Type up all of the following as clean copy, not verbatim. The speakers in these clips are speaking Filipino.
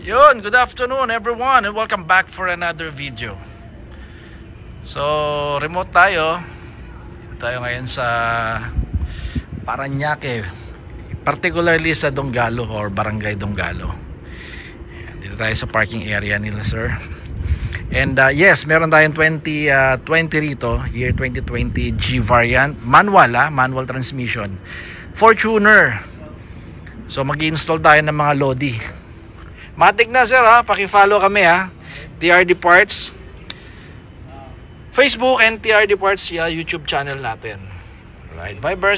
Yun, good afternoon everyone and welcome back for another video. So, remote tayo. Dito tayo ngayon sa Parañaque, particularly sa Donggalo or Barangay Donggalo. Dito tayo sa parking area nila, sir. And yes, meron tayong 2020 rito, year 2020 G variant, manual transmission, Fortuner. So mag-install tayo ng mga Lodi. Matik na, sir, ha? Paki-follow kami, ha? TRD Parts Facebook and TRD Parts YouTube channel natin. Right, Viber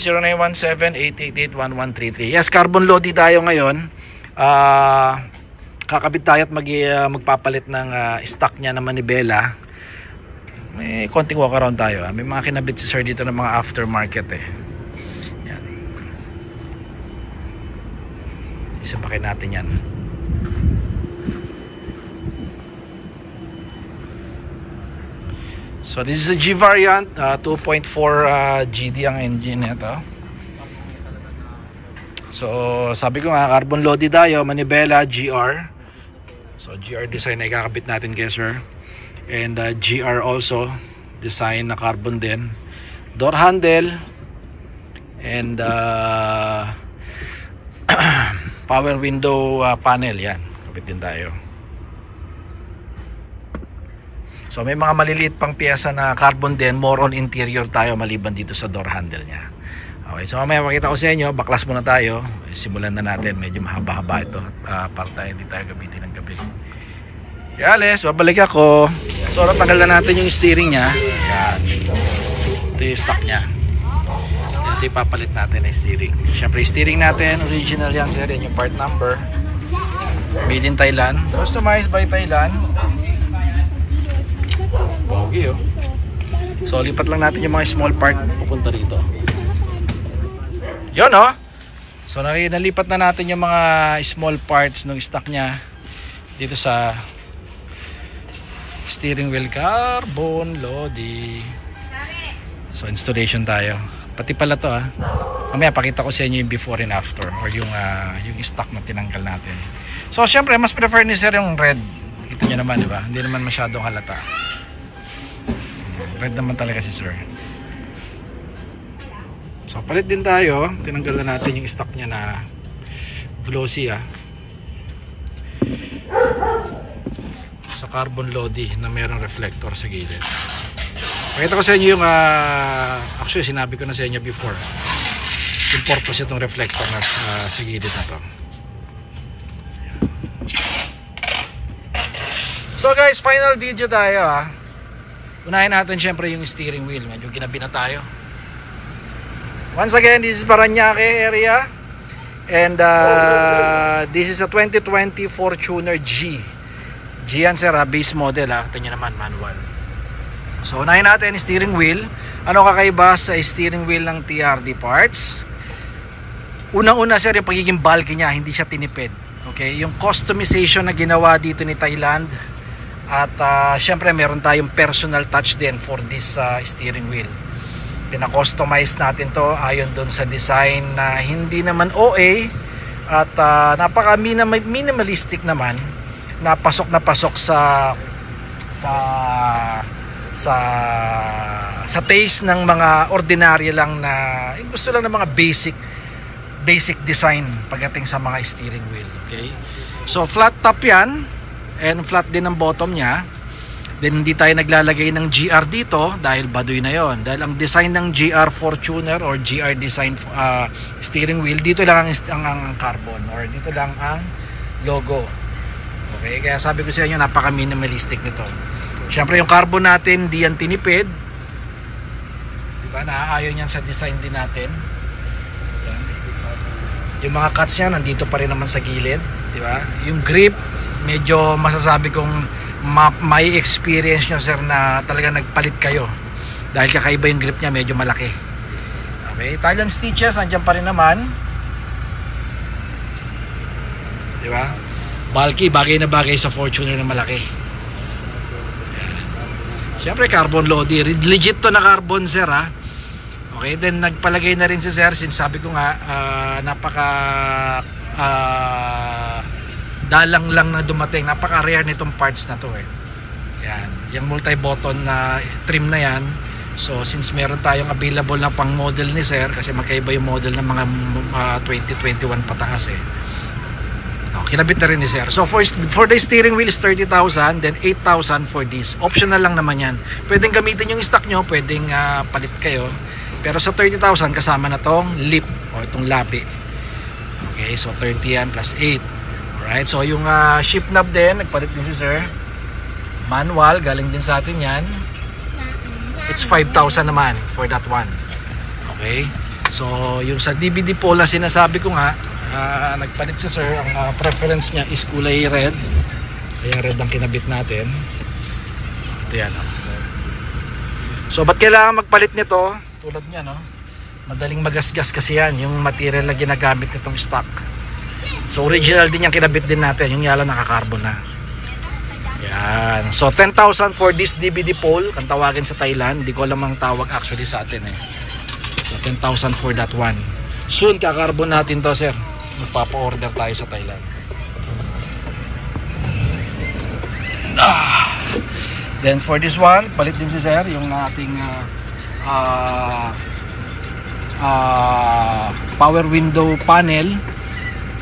0917-888-1133. Yes, carbon Lodi tayo ngayon. Kakabit tayo at magpapalit ng stock niya na manibela. May konting walk around tayo, ha? May mga kinabit si sir dito ng mga aftermarket, eh. Yan. Isabakin natin yan. So this is a G variant, 2.4 GD ang engine nito. So sabi ko nga, carbon Lodi tayo, manibela, GR. So GR design ay kakabit natin, guys, sir. And GR also design na carbon din. Door handle and power window panel, yan. Kabit din tayo. So may mga maliliit pang piyesa na carbon din, more on interior tayo maliban dito sa door handle niya. Okay, so mamaya makita ko sa inyo, baklas muna tayo. Simulan na natin, medyo mahaba-haba ito para tayo hindi tayo gamitin ng gabi. Yales, babalik ako. So tagal na natin yung steering niya. Yan. Ito yung stock niya. Ito yung papalit natin na steering. Siyempre yung steering natin, original yan, sir. Yan yung part number. Made in Thailand. Customized by Thailand. Pogi, oh. So lipat lang natin yung mga small part pupunta rito. Yun, oh. So nalipat na natin yung mga small parts ng stock niya dito sa steering wheel, carbon Lodi. So installation tayo. Pati pala to, ah. Mamaya pakita ko sa inyo yung before and after or yung stock na tinanggal natin. So syempre mas prefer ni sir yung red. Kita nyo naman, di ba? Hindi naman masyadong halata. Red naman talaga si sir. So palit din tayo. Tinanggal na natin yung stock niya na glossy, ah. Sa carbon Lodi na mayroong reflector sa gilid. Pakita ko sa inyo yung actually sinabi ko na sa inyo before yung purpose itong reflector na sa gilid na to. So guys, final video tayo, ah. Unahin natin syempre yung steering wheel. Medyo ginabi na tayo. Once again, this is Parañaque area. And this is a 2020 Fortuner G. G yan, sir, base model, ha. Ito nyo naman, manual. So unahin natin yung steering wheel. Ano kakaiba sa steering wheel ng TRD Parts? Unang-una, sir, yung pagiging bulky niya, hindi siya tinipid. Okay? Yung customization na ginawa dito ni Thailand. At syempre meron tayong personal touch din for this steering wheel. Pina-customize natin to ayon doon sa design na hindi naman OA at napaka-minimalistic naman, na pasok sa taste ng mga ordinaryo lang na gusto lang ng mga basic design pagdating sa mga steering wheel. Okay? So flat top yan. And flat din ang bottom niya. Then hindi tayo naglalagay ng GR dito dahil baduy na yon. Dahil ang design ng GR Fortuner or GR design steering wheel, dito lang ang carbon or dito lang ang logo. Okay, kaya sabi ko sa inyo, napaka minimalistic nito. Siyempre yung carbon natin di yan tinipid, diba? Naaayon yan sa design din natin. Yan. Yung mga cuts niya nandito pa rin naman sa gilid, diba? Yung grip, medyo masasabi kong may experience nyo, sir, na talaga nagpalit kayo dahil kakaiba yung grip niya, medyo malaki. Okay, Thailand stitches nandiyan pa rin naman, diba? Bulky, bagay na bagay sa Fortuner na malaki. Siyempre carbon Lodi, legit to na carbon, sir, ha. Okay, then nagpalagay na rin si sir, since sabi ko nga napaka dalang lang na dumating. Napaka-rare nitong parts na to eh. Yan, yung multi-button na trim na yan. So since meron tayong available na pang model ni sir, kasi magkaiba yung model ng mga 2021 pataas eh. No, kinabit na rin ni sir. So for the steering wheel is 30,000, then 8,000 for this. Optional lang naman yan. Pwedeng gamitin yung stock nyo, pwedeng palit kayo. Pero sa 30,000 kasama na tong lip o itong lapi. Okay, so 30 yan plus 8. Alright, so yung shift knob din, nagpalit din si sir. Manual, galing din sa atin yan. It's 5,000 naman for that one. Okay, so yung sa DVD pole na sinasabi ko nga, nagpalit si sir. Ang preference niya is kulay red, kaya red ang kinabit natin. Ito yan, so ba't kailangan magpalit nito? Tulad niya, no? Madaling magasgas kasi yan, yung material na ginagamit nitong stock. So original din yung kinabit din natin, yung yala naka-carbon na. Yan. So 10,000 for this DVD pole, kung tawagin sa Thailand. Hindi ko alam ang tawag actually sa atin eh. So 10,000 for that one. Soon kakarbon natin to sir. Magpapa-order tayo sa Thailand. Then for this one, palit din si sir yung ating power window panel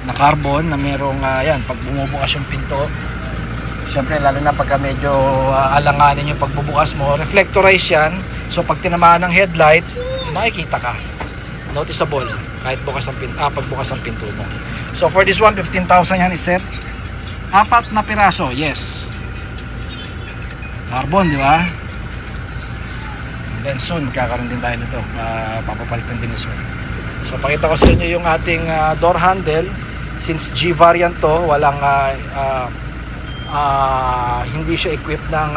na carbon na merong yan, pag bumubukas yung pinto, syempre lalo na pagka medyo alanganin yung pagbubukas mo, reflectorize yan. So pag tinamaan ng headlight, makikita ka, noticeable kahit bukas ang pagbukas ang pinto mo. So for this one, 15,000 yan iset. 4 na piraso, yes, carbon, di ba? Then soon kakaroon din tayo nito, papapalitan din ni sir. So pakita ko sa inyo yung ating door handle. Since G variant to, walang hindi siya equipped ng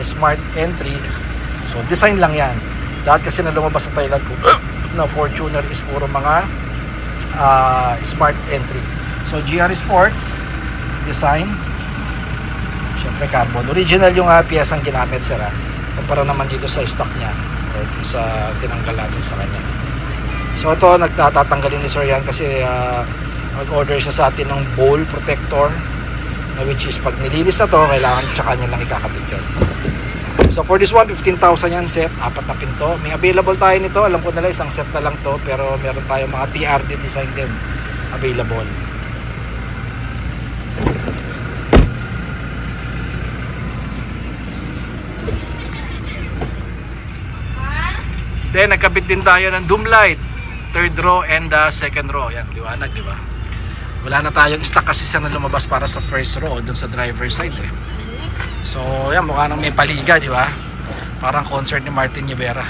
smart entry. So design lang yan. Lahat kasi na lumabas sa Thailand ko na Fortuner is puro mga smart entry. So GR Sports design, syempre carbon. Original yung piyesang ginamit sir, kumpara naman dito sa stock nya or sa tinanggal natin sa kanya. So ito nagtatanggalin ni sir yan kasi mag-order siya sa atin ng bowl protector, which is pag nilinis na to, kailangan tsaka niya lang ikakabit yun. So for this one, 15,000 yan set, 4 na pinto. May available tayo nito, alam ko nila isang set na lang to, pero meron tayo mga TRD design din available. Then nagkabit din tayo ng doom light, third row and second row. Yan, liwanag, di ba? Wala na tayong stock kasi siya na lumabas para sa first row dun sa driver side eh. So yan, mukha nang may paliga, di ba? Parang concert ni Martin Rivera.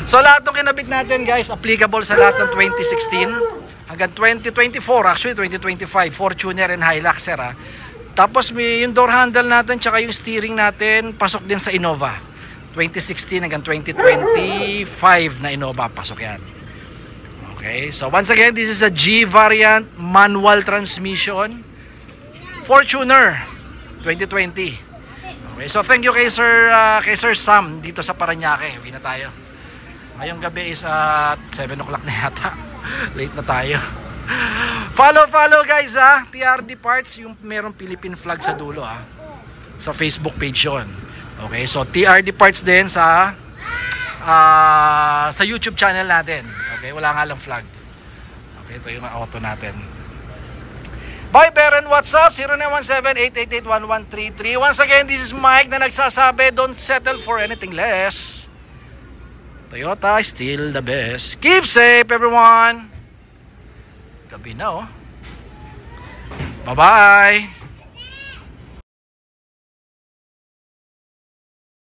So lahat ng kinabit natin guys, applicable sa lahat ng 2016 hanggang 2024, actually 2025, Fortuner and Hilux Tapos may yung door handle natin tsaka yung steering natin pasok din sa Innova. 2016 hanggang 2025 na Innova, pasok yan. Okay, so once again, this is a G variant manual transmission Fortuner 2020. Okay, so thank you kay Sir Sam dito sa Parañaque. Uwi na tayo. Ngayong gabi is 7 o'clock na yata. Late na tayo. Follow guys TRD Parts, yung merong Philippine flag sa dulo sa Facebook page yon. Okay, so TRD Parts din sa YouTube channel natin. Okay, wala nga lang flag. Okay, ito yung auto natin. Bye Beren, what's up? 0917-888-1133. Once again, this is Mike na nagsasabi, don't settle for anything less. Toyota is still the best. Keep safe everyone. Gabi na Bye-bye.